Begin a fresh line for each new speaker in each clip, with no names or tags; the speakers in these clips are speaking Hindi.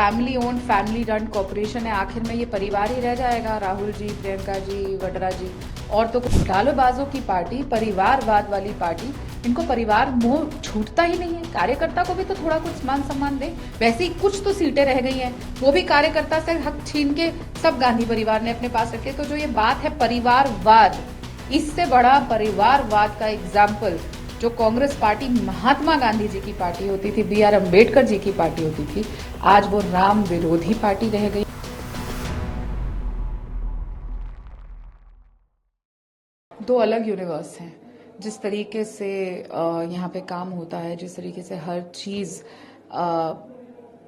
Family own family run corporation है, आखिर में ये परिवार ही रह जाएगा। राहुल जी, प्रियंका जी, वड्रा जी और तो घोटालेबाजों की पार्टी, परिवारवाद वाली पार्टी, इनको परिवार मोह छूटता ही नहीं है। कार्यकर्ता को भी तो थोड़ा कुछ मान सम्मान दे। वैसे ही कुछ तो सीटें रह गई हैं, वो भी कार्यकर्ता से हक छीन के सब गांधी परिवार ने अपने पास रखे। तो जो ये बात है परिवारवाद, इससे बड़ा परिवारवाद का एग्जाम्पल जो कांग्रेस पार्टी महात्मा गांधी जी की पार्टी होती थी, B.R. अम्बेडकर जी की पार्टी होती थी, आज वो राम विरोधी पार्टी रह गई। दो अलग यूनिवर्स हैं। जिस तरीके से यहाँ पे काम होता है, जिस तरीके से हर चीज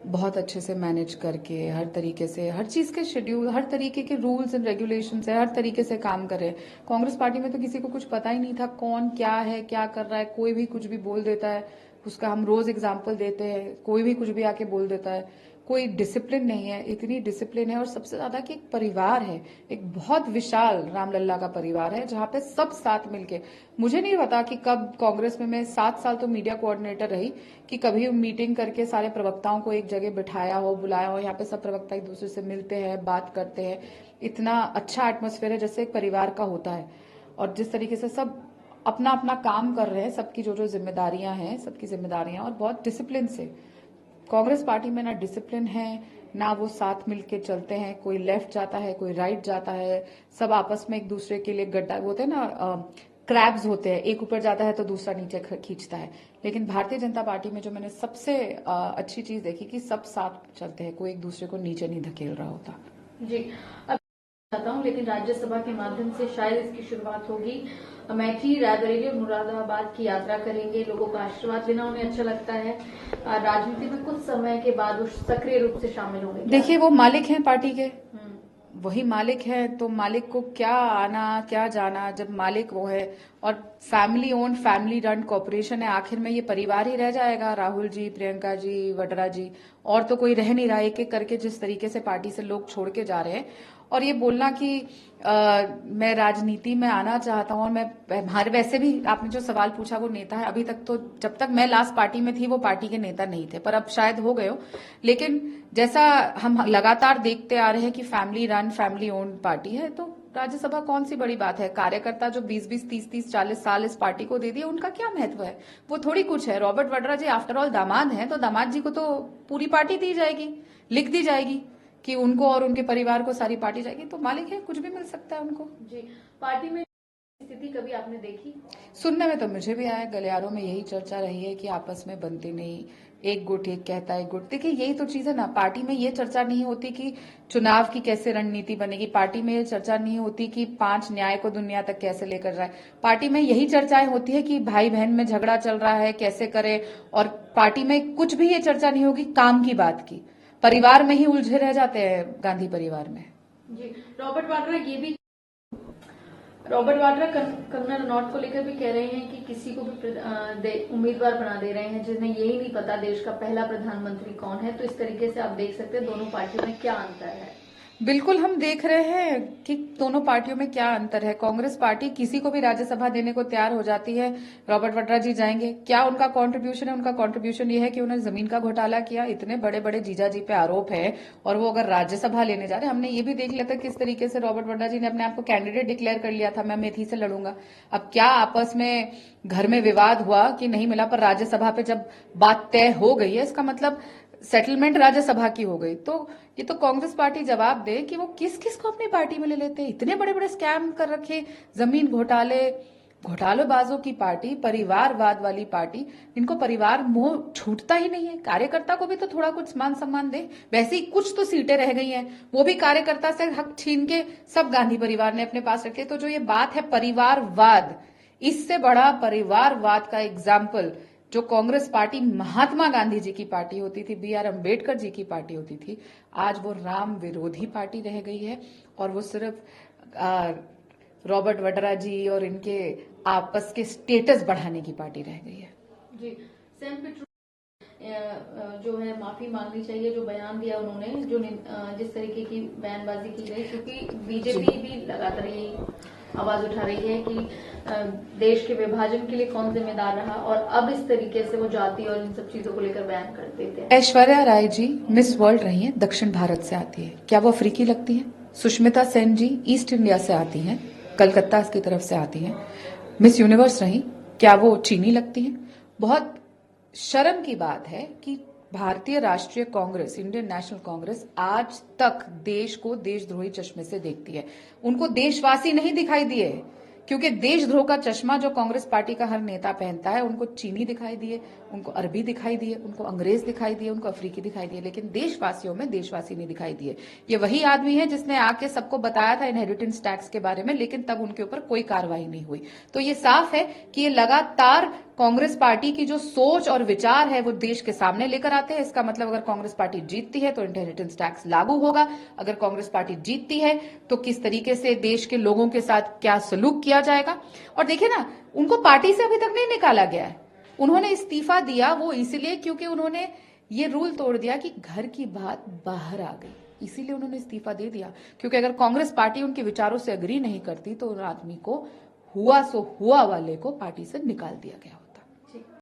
बहुत अच्छे से मैनेज करके, हर तरीके से हर चीज के शेड्यूल, हर तरीके के रूल्स एंड रेगुलेशन से हर तरीके से काम कर रहे हैं। कांग्रेस पार्टी में तो किसी को कुछ पता ही नहीं था कौन क्या है, क्या कर रहा है। कोई भी कुछ भी बोल देता है, उसका हम रोज एग्जाम्पल देते हैं। कोई भी कुछ भी आके बोल देता है। कोई डिसिप्लिन नहीं है, इतनी डिसिप्लिन है। और सबसे ज्यादा कि एक परिवार है, एक बहुत विशाल रामलल्ला का परिवार है, जहां पे सब साथ मिलके। मुझे नहीं पता कि कब कांग्रेस में मैं 7 साल तो मीडिया कोऑर्डिनेटर रही, कि कभी मीटिंग करके सारे प्रवक्ताओं को एक जगह बिठाया हो, बुलाया हो। यहाँ पे सब प्रवक्ता एक दूसरे से मिलते हैं, बात करते हैं। इतना अच्छा एटमोस्फेयर है जैसे एक परिवार का होता है। और जिस तरीके से सब अपना अपना काम कर रहे हैं, सबकी जो जो जिम्मेदारियां हैं, सबकी जिम्मेदारियां, और बहुत डिसिप्लिन से। कांग्रेस पार्टी में ना डिसिप्लिन है, ना वो साथ मिलके चलते हैं। कोई लेफ्ट जाता है, कोई राइट जाता है। सब आपस में एक दूसरे के लिए गड्ढा, होते हैं ना, क्रैब्स होते हैं, एक ऊपर जाता है तो दूसरा नीचे खींचता है। लेकिन भारतीय जनता पार्टी में जो मैंने सबसे अच्छी चीज देखी कि सब साथ चलते हैं, कोई एक दूसरे को नीचे नहीं धकेल रहा होता।
जी, अब चाहता हूँ, लेकिन राज्यसभा के माध्यम से शायद इसकी शुरुआत होगी। अमेठी, रायबरेली और मुरादाबाद की यात्रा करेंगे। लोगों का आशीर्वाद लेना उन्हें अच्छा लगता है। राजनीति में कुछ समय के बाद वो सक्रिय रूप से शामिल होंगे।
देखिए, वो मालिक हैं पार्टी के, वही मालिक है, तो मालिक को क्या आना क्या जाना, जब मालिक वो है। और family own family run corporation है, आखिर में ये परिवार ही रह जाएगा। राहुल जी, प्रियंका जी, वड्रा जी और तो कोई रह नहीं रहा। एक एक करके जिस तरीके से पार्टी से लोग छोड़ के जा रहे हैं, और ये बोलना कि मैं राजनीति में आना चाहता हूं, और मैं हमारे, वैसे भी आपने जो सवाल पूछा वो नेता है। अभी तक तो, जब तक मैं लास्ट पार्टी में थी, वो पार्टी के नेता नहीं थे, पर अब शायद हो गए हो। लेकिन जैसा हम लगातार देखते आ रहे हैं कि family run, family owned party है, तो राज्यसभा कौन सी बड़ी बात है। कार्यकर्ता जो 20-20, 30-30, 40 साल इस पार्टी को दे दिए, उनका क्या महत्व है। वो थोड़ी कुछ है। रॉबर्ट वड्रा जी आफ्टर ऑल दामाद हैं, तो दामाद जी को तो पूरी पार्टी दी जाएगी, लिख दी जाएगी कि उनको और उनके परिवार को सारी पार्टी जाएगी। तो मालिक है, कुछ भी मिल सकता है उनको।
जी, पार्टी में स्थिति कभी आपने देखी?
सुनने में तो मुझे भी आया, गलियारों में यही चर्चा रही है कि आपस में बनते नहीं, एक गुट एक कहता है, एक गुट। देखिए, यही तो चीज है ना, पार्टी में ये चर्चा नहीं होती कि चुनाव की कैसे रणनीति बनेगी। पार्टी में ये चर्चा नहीं होती कि 5 न्याय को दुनिया तक कैसे लेकर जाए। पार्टी में यही चर्चाएं होती है कि भाई बहन में झगड़ा चल रहा है, कैसे करे। और पार्टी में कुछ भी ये चर्चा नहीं होगी काम की बात की। परिवार में ही उलझे रह जाते हैं, गांधी परिवार में।
जी, रॉबर्ट वाड्रा कंगना रनौत को लेकर भी कह रहे हैं कि किसी को भी उम्मीदवार बना दे रहे हैं जिन्हें यही नहीं पता देश का पहला प्रधानमंत्री कौन है। तो इस तरीके से आप देख सकते हैं दोनों पार्टियों में क्या अंतर है।
बिल्कुल, हम देख रहे हैं कि दोनों पार्टियों में क्या अंतर है। कांग्रेस पार्टी किसी को भी राज्यसभा देने को तैयार हो जाती है। रॉबर्ट वड्रा जी जाएंगे, क्या उनका कंट्रीब्यूशन है? उनका कंट्रीब्यूशन ये है कि उन्होंने जमीन का घोटाला किया। इतने बड़े बड़े जीजा जी पे आरोप है, और वो अगर राज्यसभा लेने जा रहे हैं। हमने ये भी देख लिया था किस तरीके से रॉबर्ट वड्रा जी ने अपने आप को कैंडिडेट डिक्लेयर कर लिया था, मैं मेथी से लड़ूंगा। अब क्या आपस में घर में विवाद हुआ कि नहीं मिला, पर राज्यसभा पे जब बात तय हो गई है, इसका मतलब सेटलमेंट राज्यसभा की हो गई। तो ये तो कांग्रेस पार्टी जवाब दे कि वो किस किस को अपनी पार्टी में ले लेते हैं। इतने बड़े बड़े स्कैम कर रखे, जमीन घोटाले, घोटालेबाजों की पार्टी, परिवारवाद वाली पार्टी, इनको परिवार मोह छूटता ही नहीं है। कार्यकर्ता को भी तो थोड़ा कुछ मान सम्मान दे। वैसे ही कुछ तो सीटें रह गई हैं, वो भी कार्यकर्ता से हक छीन के सब गांधी परिवार ने अपने पास रखे। तो जो ये बात है परिवारवाद, इससे बड़ा परिवारवाद का एग्जाम्पल जो कांग्रेस पार्टी महात्मा गांधी जी की पार्टी होती थी, B.R. अम्बेडकर जी की पार्टी होती थी, आज वो राम विरोधी पार्टी रह गई है। और वो सिर्फ रॉबर्ट वड्रा जी और इनके आपस के स्टेटस बढ़ाने की पार्टी रह गई है।
जी, सेंट पीटर्सबर्ग जो है माफी मांगनी चाहिए, जो बयान दिया उन्होंने, जो जिस तरीके की बयानबाजी की गई, क्योंकि बीजेपी भी लगातार यही आवाज उठा रही है कि देश के विभाजन के लिए कौन जिम्मेदार रहा, और अब इस तरीके से वो जाति और इन सब चीजों को लेकर बयान कर देते हैं।
ऐश्वर्या राय जी मिस वर्ल्ड रही हैं, दक्षिण भारत से आती है, क्या वो अफ्रीकी लगती हैं? सुष्मिता सेन जी ईस्ट इंडिया से आती हैं, कलकत्ता की तरफ से आती हैं, मिस यूनिवर्स रही, क्या वो चीनी लगती हैं? बहुत शर्म की बात है कि भारतीय राष्ट्रीय कांग्रेस, इंडियन नेशनल कांग्रेस आज तक देश को देशद्रोही चश्मे से देखती है। उनको देशवासी नहीं दिखाई दिए, क्योंकि देशद्रोह का चश्मा जो कांग्रेस पार्टी का हर नेता पहनता है, उनको चीनी दिखाई दिए, उनको अरबी दिखाई दिए, उनको अंग्रेज दिखाई दिए, उनको अफ्रीकी दिखाई दिए, लेकिन देशवासियों में देशवासी नहीं दिखाई दिए। ये वही आदमी है जिसने आके सबको बताया था इनहेरिटेंस टैक्स के बारे में, लेकिन तब उनके ऊपर कोई कार्रवाई नहीं हुई। तो ये साफ है कि ये लगातार कांग्रेस पार्टी की जो सोच और विचार है वो देश के सामने लेकर आते हैं। इसका मतलब अगर कांग्रेस पार्टी जीतती है तो इनहेरिटेंस टैक्स लागू होगा, अगर कांग्रेस पार्टी जीतती है तो किस तरीके से देश के लोगों के साथ क्या सलूक किया जाएगा। और देखिए ना, उनको पार्टी से अभी तक नहीं निकाला गया है। उन्होंने इस्तीफा दिया वो इसीलिए क्योंकि उन्होंने ये रूल तोड़ दिया कि घर की बात बाहर आ गई, इसीलिए उन्होंने इस्तीफा दे दिया। क्योंकि अगर कांग्रेस पार्टी उनके विचारों से अग्री नहीं करती तो उन आदमी को हुआ सो हुआ वाले को पार्टी से निकाल दिया गया होता।